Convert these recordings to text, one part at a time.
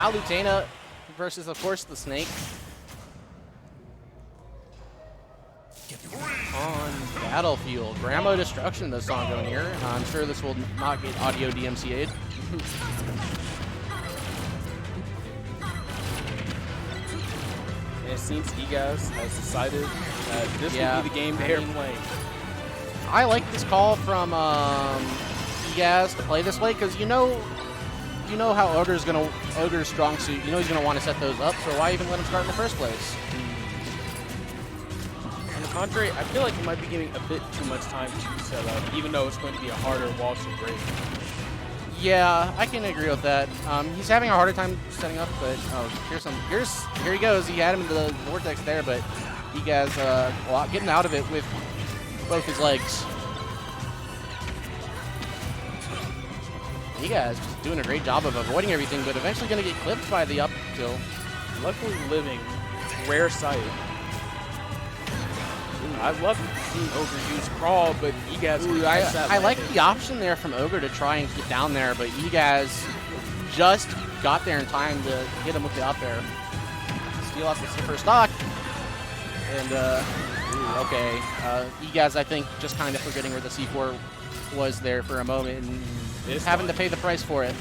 Palutena versus, of course, the Snake. On Battlefield. Grandma Destruction, the song going here. I'm sure this will not get audio DMCA'd. And it seems Egaz has decided that this will be the game they're playing. I like this call from Egaz to play this way because you know how Ogre's strong suit. You know he's gonna want to set those up. So why even let him start in the first place? On the contrary, I feel like he might be giving a bit too much time to set up, even though it's going to be a harder wall to break. Yeah, I can agree with that. He's having a harder time setting up, but here he goes. He had him into the vortex there, but Egaz getting out of it with both his legs. Egaz just doing a great job of avoiding everything, but eventually going to get clipped by the up tilt. Luckily living, rare sight. I'd love seeing Ogre use crawl, but Egaz. I like the option there from Ogre to try and get down there, but Egaz just got there in time to hit him with the up air. Steal off the first stock. And, okay. Egaz, I think, just kind of forgetting where the C4 was there for a moment and having to pay the price for it.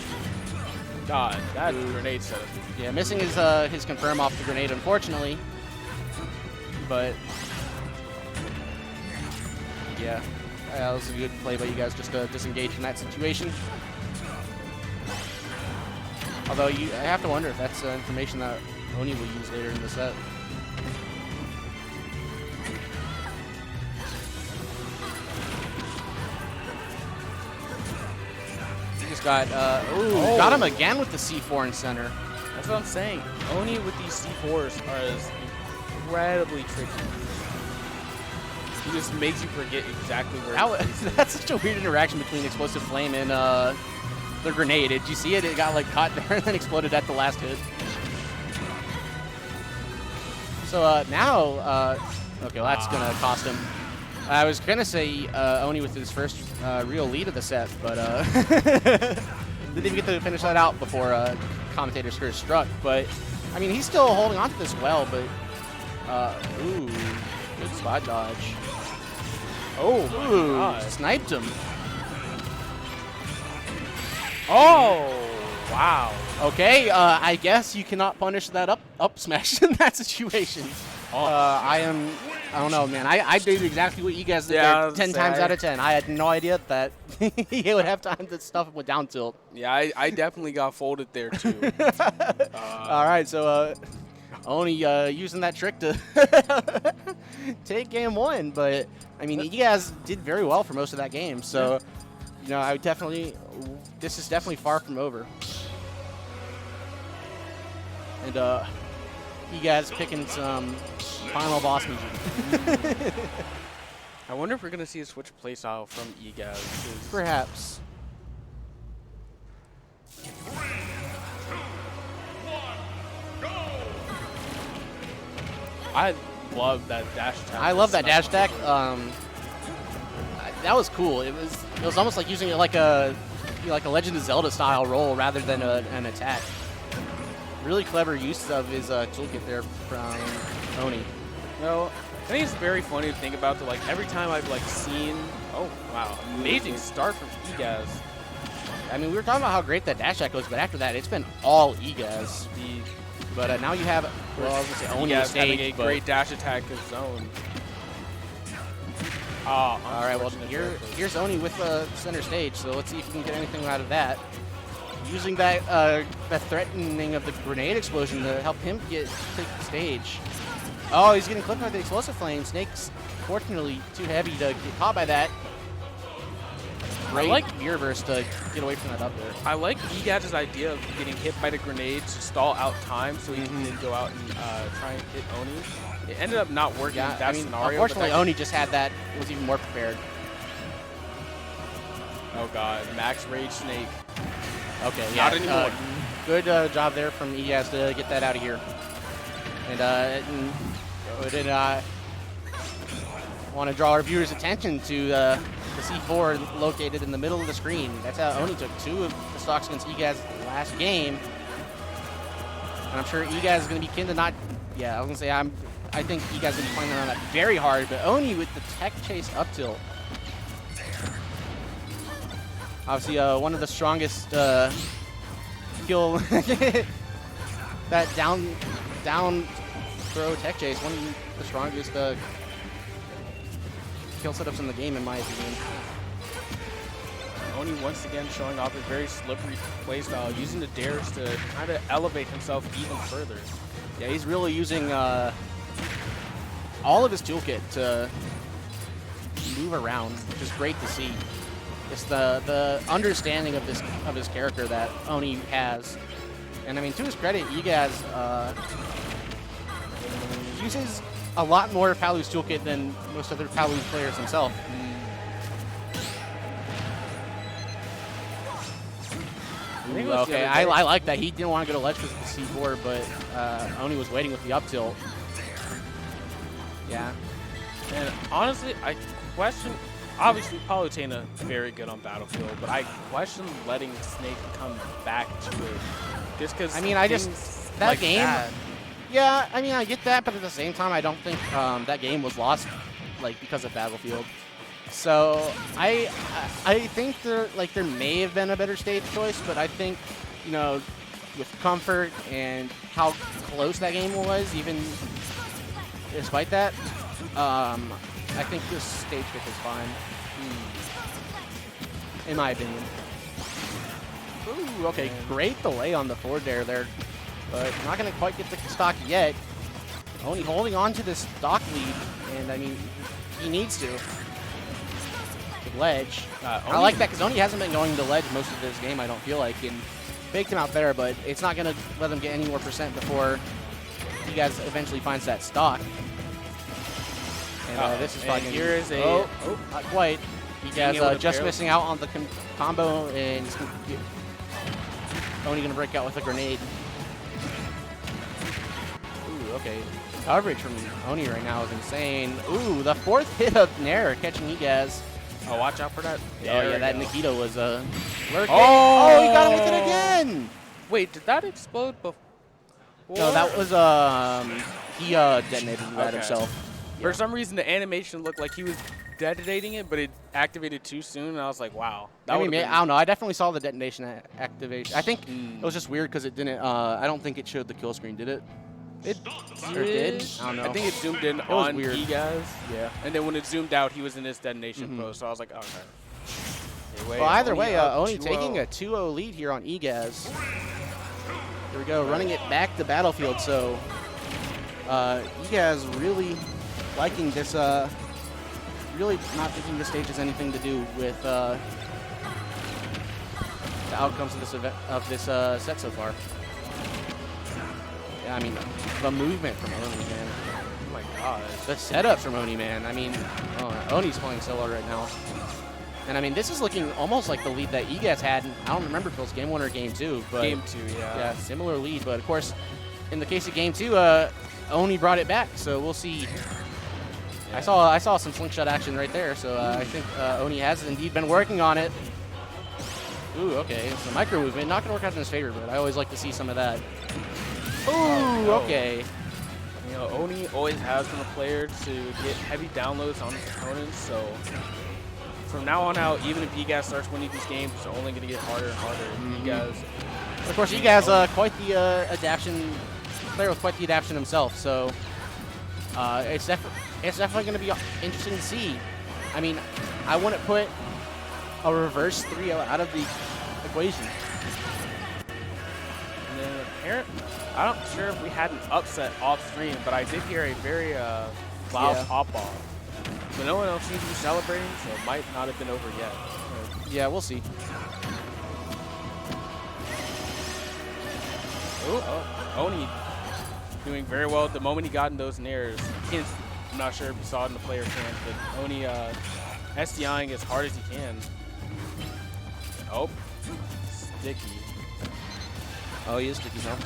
God, that grenade setup. Yeah, missing his confirm off the grenade, unfortunately. But yeah, that was a good play by you guys just to disengage from that situation. Although I have to wonder if that's information that Oni will use later in the set. He just got got him again with the C4 in center. That's what I'm saying. Oni with these C4s are incredibly tricky. He just makes you forget exactly where that's such a weird interaction between Explosive Flame and the grenade. Did you see it? It got like caught there and then exploded at the last hit. So now, okay, well, that's going to cost him. I was going to say Oni with his first real lead of the set, but didn't even get to finish that out before commentator's curse struck. But, I mean, he's still holding on to this well, but, ooh, good spot dodge. Oh, ooh, sniped him. Oh, wow. Okay, I guess you cannot punish that up smash in that situation. I don't know, man. I did exactly what you guys did there 10 times out of 10. I had no idea that he would have time to stuff him with down tilt. Yeah, I definitely got folded there, too. All right, so Oni using that trick to take game one. But, I mean, you guys did very well for most of that game. So, you know, I would definitely – this is definitely far from over. And you guys picking some final boss music. I wonder if we're going to see a switch playstyle from Egaz. Perhaps. 3, 2, 1, go! I love that dash attack. I love that dash attack. That was cool. It was almost like using it like a Legend of Zelda style roll rather than an attack. Really clever use of his toolkit there from Oni. You know, I think it's very funny to think about that. Like every time I've like seen, oh wow, amazing start from Egaz. I mean, we were talking about how great that dash attack was, but after that, it's been all Egaz. But now you have, well, I was gonna say Oni Egaz stage, having a great dash attack of his own. All right, well here's Oni with the center stage. So let's see if we can get anything out of that. Using that threatening of the grenade explosion to help him take the stage. Oh, he's getting clipped by the explosive flame. Snake's fortunately too heavy to get caught by that. Great mirror burst to get away from that up there. I like Egaz's idea of getting hit by the grenades to stall out time so he can then go out and try and hit Oni. It ended up not working in that scenario. Unfortunately, Oni just had that. It was even more prepared. Oh god, Max Rage Snake. Okay, yeah. Not anymore. Good job there from Egaz to get that out of here. And want to draw our viewers' attention to the C4 located in the middle of the screen. That's how Oni took 2 of the stocks against Egaz last game. And I'm sure Egaz is going to be keen to not. Yeah, I was going to say I think Egaz is going to be playing on that very hard, but Oni with the tech chase up tilt. Obviously, one of the strongest skill that down throw tech chase. One of the strongest kill setups in the game, in my opinion. Oni once again showing off his very slippery playstyle, using the dares to kind of elevate himself even further. Yeah, he's really using all of his toolkit to move around, which is great to see. It's the understanding of his character that Oni has. And I mean, to his credit, Egaz uses a lot more of Palu's toolkit than most other Palu players himself. Ooh, okay, I like that. He didn't want to go to ledge because of the C4, but Oni was waiting with the up tilt. Yeah. And honestly, I question, obviously Palutena very good on Battlefield, but I question letting Snake come back to it. Just because I mean, that like game. that. Yeah, I mean, I get that, but at the same time, I don't think that game was lost because of Battlefield. So I think there may have been a better stage choice, but I think, you know, with comfort and how close that game was, even despite that, I think this stage pick is fine, in my opinion. Ooh, okay, great delay on the forward dare there, but not going to quite get the stock yet. Oni holding on to this stock lead, and I mean, he needs to. Good ledge. I like that because Oni hasn't been going to ledge most of this game, I don't feel like, and baked him out there, but it's not going to let him get any more percent before he guys eventually finds that stock. And this is probably here is a not quite. He guys just missing out on the combo, and Oni gonna break out with a grenade. Ooh, okay. Coverage from Oni right now is insane. Ooh, the fourth hit of Nair catching Egaz. Oh, watch out for that. Oh yeah, that Nikita was lurking. Oh, he got him with it again. Wait, did that explode before? No, that was he detonated that himself. For some reason, the animation looked like he was detonating it, but it activated too soon, and I was like, wow. I don't know. I definitely saw the detonation activation. I think it was just weird because it didn't. I don't think it showed the kill screen, did it? It did. I don't know. I think it zoomed in on Egaz. Yeah. And then when it zoomed out, he was in his detonation pose, so I was like, okay. Well, either way, Oni taking a 2-0 lead here on Egaz. Here we go, running it back to Battlefield. So Egaz really liking this, really not thinking this stage has anything to do with the outcomes of this event, set so far. Yeah, I mean, the movement from Oni, man. Oh my god. The setups from Oni, man. I mean, Oni's playing so well right now. And I mean, this is looking almost like the lead that Egaz had. I don't remember if it was game 1 or game 2, but game 2, yeah. Yeah, similar lead, but of course, in the case of game 2, Oni brought it back, so we'll see. Yeah. I saw some slingshot action right there, so I think Oni has indeed been working on it. Ooh, okay, it's a micro movement, not gonna work out in his favor, but I always like to see some of that. Ooh, okay. You know, Oni always has been a player to get heavy downloads on his opponents, so from now on out, even if Egaz starts winning these games, it's only going to get harder and harder. Egaz, of course, Egaz quite the adaptation player with quite the adaptation himself, so it's definitely going to be interesting to see. I mean, I wouldn't put a reverse 3-0 out of the equation. And then apparently, I'm not sure if we had an upset off stream, but I did hear a very loud pop-off. But no one else seems to be celebrating, so it might not have been over yet. Yeah, we'll see. Oni doing very well the moment he got in those nairs. I'm not sure if you saw it in the player cam, but Oni SDIing as hard as he can. Oh, sticky. Oh, he is sticky now.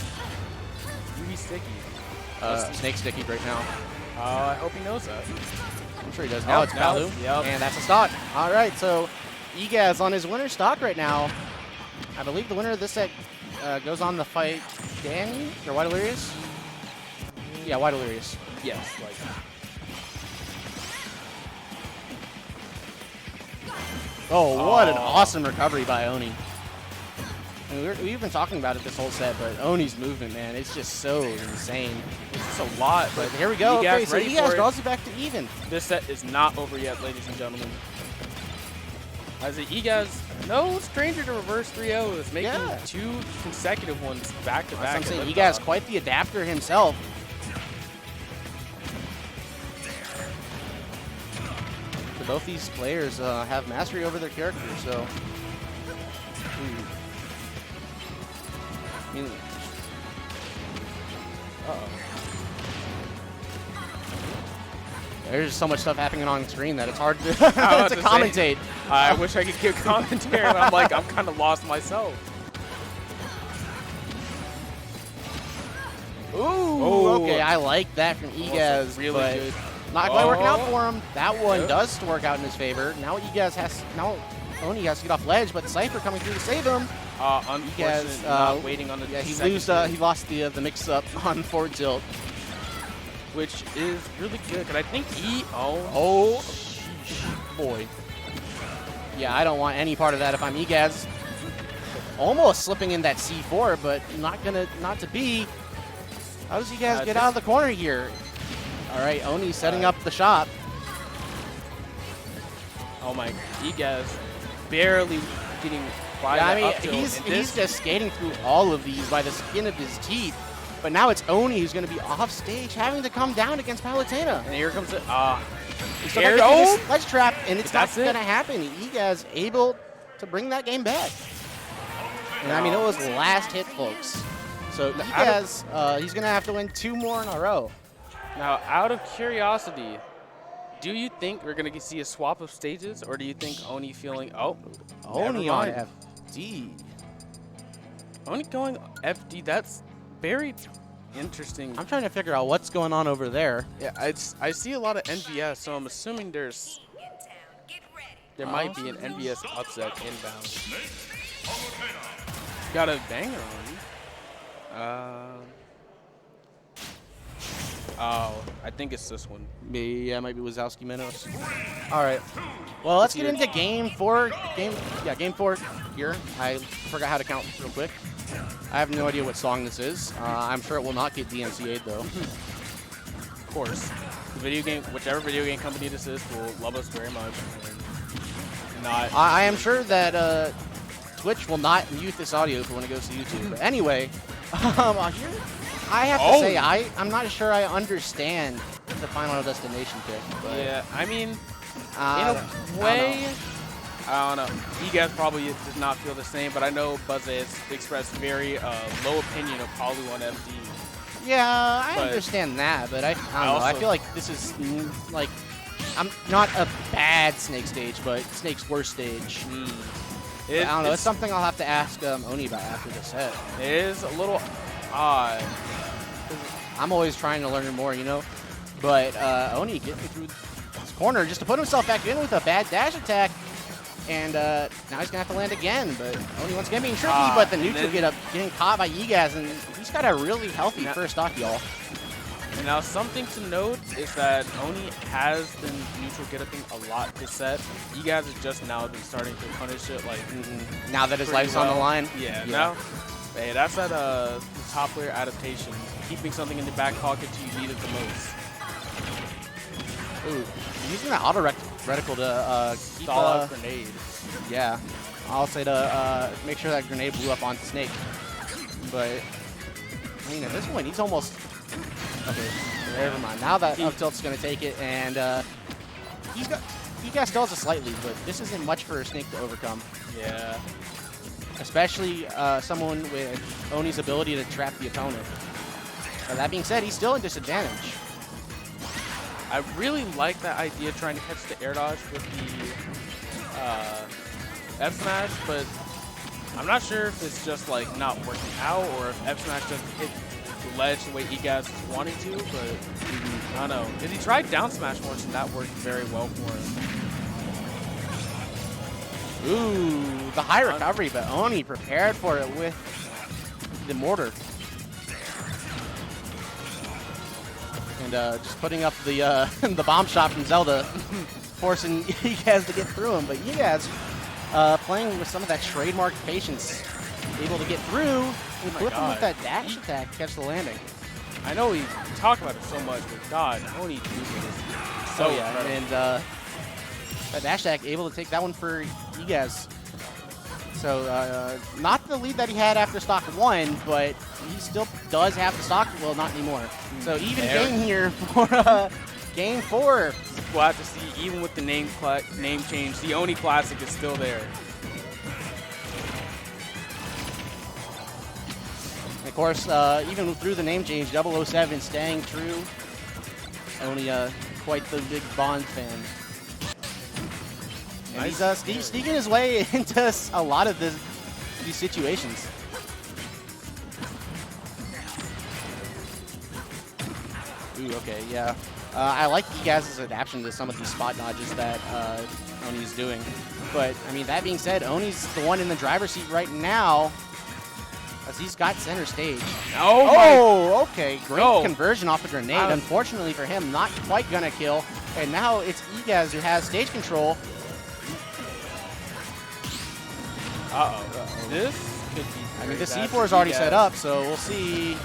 Really sticky. Snake sticky right now. I hope he knows that. I'm sure he does. Now it's Palu, and that's a stock. All right, so Egaz on his winner stock right now. I believe the winner of this set goes on the fight Danny? Or Why Delirious? Yeah, Why Delirious. Yes, like. Oh, what an awesome recovery by Oni. I mean, we've been talking about it this whole set, but Oni's movement, man, it's just so insane. It's just a lot, but Here we go. Egaz Okay, so ready Egaz for it. draws it back to even. This set is not over yet, ladies and gentlemen. As the Egaz, no stranger to reverse 3-0s, making 2 consecutive ones back to back. I'm saying Egaz quite the adapter himself. So both these players have mastery over their characters, so. I mean, there's so much stuff happening on screen that it's hard to, to commentate. I wish I could give commentary, but I'm like, I'm kind of lost myself. Ooh, okay, I like that from Egaz, really but good. not quite working out for him. That one does work out in his favor. Now Egaz Oni has to get off ledge, but Cypher coming through to save him. Unfortunately, not waiting on the he lost the mix-up on forward tilt. Which is really good, because I think he owns. Oh, boy. Yeah, I don't want any part of that if I'm Egaz. Almost slipping in that C4, but not to be. How does Egaz get out of the corner here? All right, Oni setting up the shot. Oh my, Egaz barely getting by. Yeah, I mean, he's just skating through all of these by the skin of his teeth. But now it's Oni who's going to be off stage, having to come down against Palutena. And here comes it. Air goes ledge trap, and it's not going to happen. Egaz able to bring that game back. And I mean, it was last hit, folks. So Egaz, he's going to have to win 2 more in a row. Now, out of curiosity, do you think we're going to see a swap of stages, or do you think Oni feeling, Oni on FD. Oni going FD, that's very interesting. I'm trying to figure out what's going on over there. Yeah, I see a lot of NVS, so I'm assuming there might be an NVS upset inbound. Got a banger on. I think it's this one. Yeah, it might be Wazowski Minos. All right. Well, let's get into game 4. Game 4 here. I forgot how to count real quick. I have no idea what song this is. I'm sure it will not get DMCA'd though. Of course. Whichever video game company this is will love us very much. I am sure that Twitch will not mute this audio for when it goes to YouTube. But anyway, here I have to say I'm not sure I understand the Final Destination pick. But yeah, I mean, in a way, I don't know. Egaz probably does not feel the same, but I know Buzz has expressed very low opinion of Palu on FD. Yeah, I understand that, but I don't know. I feel like this is like not a bad Snake stage, but Snake's worst stage. I don't know. It's something I'll have to ask Oni about after the set. It is a little odd. I'm always trying to learn more, you know. But Oni getting through this corner just to put himself back in with a bad dash attack. And now he's going to have to land again. But Oni once again being tricky, but the neutral getting caught by Egaz. And he's got a really healthy first stock, y'all. Now, something to note is that Oni has been neutral get-upping a lot this set. Egaz has just now been starting to punish it, like now that his life's on the line. Yeah. Now, hey, that's that top player adaptation, keeping something in the back pocket till you need it the most. Ooh, using that auto reticle to stall out grenade. Yeah, I'll say to make sure that grenade blew up on Snake. But I mean, at this point, he's almost. Okay, never mind. Now that up tilt's going to take it, and Egaz still has a slight lead, but this isn't much for Snake to overcome. Yeah. Especially someone with Oni's ability to trap the opponent. But that being said, he's still in disadvantage. I really like that idea of trying to catch the air dodge with the F smash, but I'm not sure if it's just like not working out or if F smash doesn't hit the ledge the way Egaz was wanting to, but I don't know. Because he tried down smash once and that worked very well for him. Ooh, the high recovery, but Oni prepared for it with the mortar. And just putting up the the bomb shot from Zelda, forcing Egaz to get through him. But Egaz playing with some of that trademark patience, able to get through and flip him with that dash attack, catch the landing. I know we talk about it so much, but God, Oni using this. So incredible. And that dash attack able to take that one for Egaz. So not the lead that he had after stock 1, but he still does have the stock. Well, not anymore. So even game here for game 4. We'll have to see, even with the name change, the Oni Classic is still there. And of course, even through the name change, 007 staying true. Only quite the big Bond fan. And he's sneaking his way into a lot of these situations. Ooh, okay, yeah. I like Egaz's adaptation to some of these spot dodges that Oni's doing. But, I mean, that being said, Oni's the one in the driver's seat right now as he's got center stage. Oh, okay. Great conversion off a grenade. Unfortunately for him, not quite going to kill. And now it's Egaz who has stage control. This could be. I mean, the C4 is already set up, so we'll see.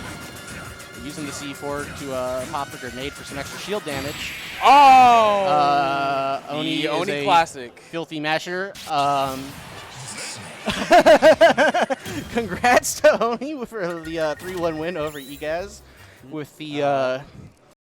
Using the C4 to pop the grenade for some extra shield damage. Oh! Oni the Oni is a Classic. Filthy masher. Congrats to Oni for the 3-1 win over Egaz with the